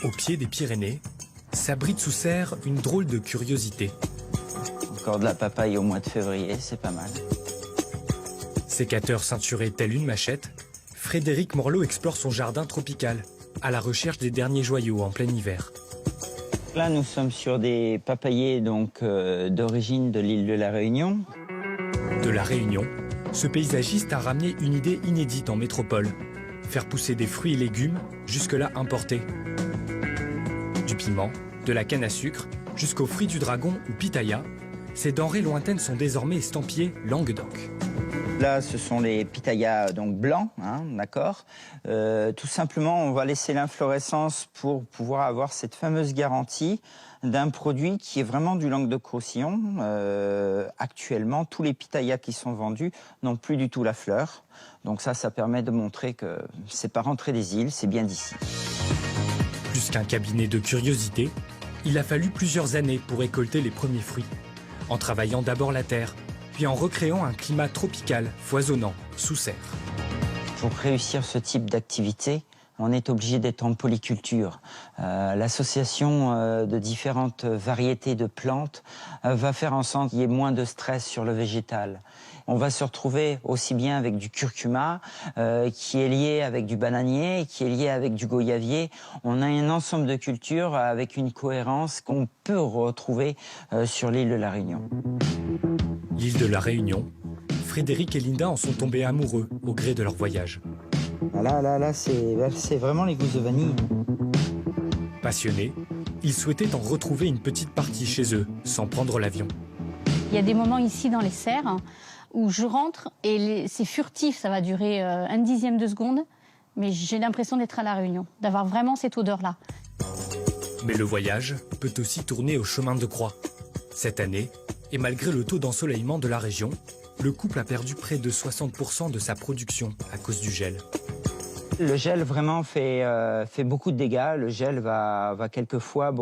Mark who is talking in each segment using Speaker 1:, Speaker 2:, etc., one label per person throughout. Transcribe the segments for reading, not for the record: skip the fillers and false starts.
Speaker 1: Au pied des Pyrénées, s'abrite sous serre une drôle de curiosité.
Speaker 2: Encore de la papaye au mois de février, c'est pas mal.
Speaker 1: Sécateur ceinturé telle une machette, Frédéric Morlot explore son jardin tropical, à la recherche des derniers joyaux en plein hiver.
Speaker 2: Là, nous sommes sur des papayers d'origine de l'île de la Réunion.
Speaker 1: De la Réunion, ce paysagiste a ramené une idée inédite en métropole. Faire pousser des fruits et légumes, jusque-là importés. Du piment, de la canne à sucre, jusqu'aux fruits du dragon ou pitaya, ces denrées lointaines sont désormais estampillées Languedoc.
Speaker 2: Là, ce sont les pitayas donc blancs, hein, d'accord. Tout simplement, on va laisser l'inflorescence pour pouvoir avoir cette fameuse garantie d'un produit qui est vraiment du Languedoc-Roussillon. Actuellement, tous les pitayas qui sont vendus n'ont plus du tout la fleur. Donc ça permet de montrer que c'est pas rentré des îles, c'est bien d'ici.
Speaker 1: Plus qu'un cabinet de curiosité, il a fallu plusieurs années pour récolter les premiers fruits. En travaillant d'abord la terre, puis en recréant un climat tropical, foisonnant, sous serre.
Speaker 2: Pour réussir ce type d'activité, on est obligé d'être en polyculture. L'association de différentes variétés de plantes va faire en sorte qu'il y ait moins de stress sur le végétal. On va se retrouver aussi bien avec du curcuma, qui est lié avec du bananier, qui est lié avec du goyavier. On a un ensemble de cultures avec une cohérence qu'on peut retrouver sur l'île de la Réunion.
Speaker 1: L'île de la Réunion, Frédéric et Linda en sont tombés amoureux au gré de leur voyage.
Speaker 2: Là, c'est vraiment les gousses de vanille.
Speaker 1: Passionnés, ils souhaitaient en retrouver une petite partie chez eux, sans prendre l'avion.
Speaker 3: Il y a des moments ici dans les serres où je rentre et c'est furtif, ça va durer un dixième de seconde, mais j'ai l'impression d'être à la Réunion, d'avoir vraiment cette odeur-là.
Speaker 1: Mais le voyage peut aussi tourner au chemin de croix. Cette année, et malgré le taux d'ensoleillement de la région, le couple a perdu près de 60% de sa production à cause du gel.
Speaker 2: Le gel vraiment fait beaucoup de dégâts. Le gel va quelquefois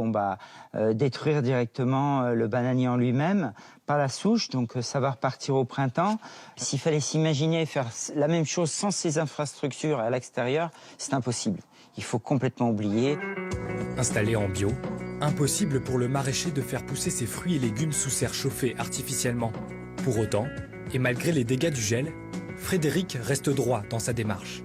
Speaker 2: détruire directement le bananier en lui-même, pas la souche, donc ça va repartir au printemps. S'il fallait s'imaginer faire la même chose sans ces infrastructures à l'extérieur, c'est impossible. Il faut complètement oublier.
Speaker 1: Installé en bio, impossible pour le maraîcher de faire pousser ses fruits et légumes sous serre chauffée artificiellement. Pour autant, et malgré les dégâts du gel, Frédéric reste droit dans sa démarche.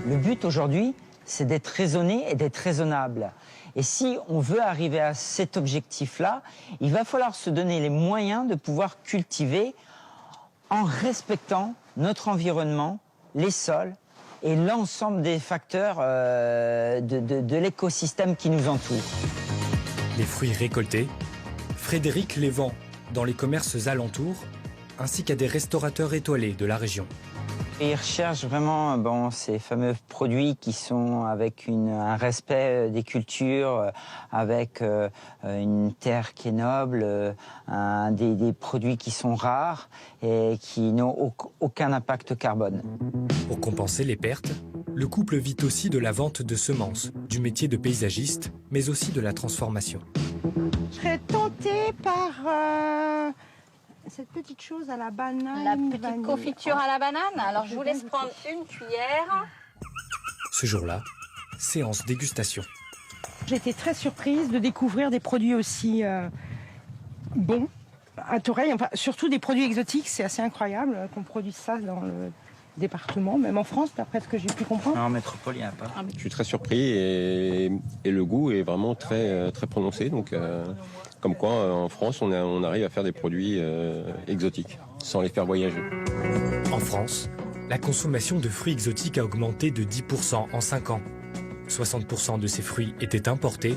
Speaker 2: Le but aujourd'hui, c'est d'être raisonné et d'être raisonnable. Et si on veut arriver à cet objectif-là, il va falloir se donner les moyens de pouvoir cultiver en respectant notre environnement, les sols et l'ensemble des facteurs de l'écosystème qui nous entoure.
Speaker 1: Les fruits récoltés, Frédéric les vend dans les commerces alentours, ainsi qu'à des restaurateurs étoilés de la région.
Speaker 2: Et ils recherchent vraiment ces fameux produits qui sont avec un respect des cultures, avec une terre qui est noble, des produits qui sont rares et qui n'ont aucun impact carbone.
Speaker 1: Pour compenser les pertes, le couple vit aussi de la vente de semences, du métier de paysagiste, mais aussi de la transformation.
Speaker 4: Je serais tentée par cette petite chose à la banane.
Speaker 3: La petite confiture à la banane. Alors je vous laisse prendre une cuillère.
Speaker 1: Ce jour-là, séance dégustation.
Speaker 4: J'étais très surprise de découvrir des produits aussi bons à Toreil. Enfin, surtout des produits exotiques, c'est assez incroyable qu'on produise ça dans le département, même en France, d'après ce que j'ai pu comprendre.
Speaker 2: En métropole, il n'y en a pas.
Speaker 5: Je suis très surpris et le goût est vraiment très prononcé. Donc, comme quoi, en France, on arrive à faire des produits exotiques sans les faire voyager.
Speaker 1: En France, la consommation de fruits exotiques a augmenté de 10% en 5 ans. 60% de ces fruits étaient importés.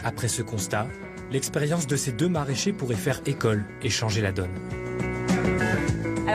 Speaker 1: Après ce constat, l'expérience de ces deux maraîchers pourrait faire école et changer la donne.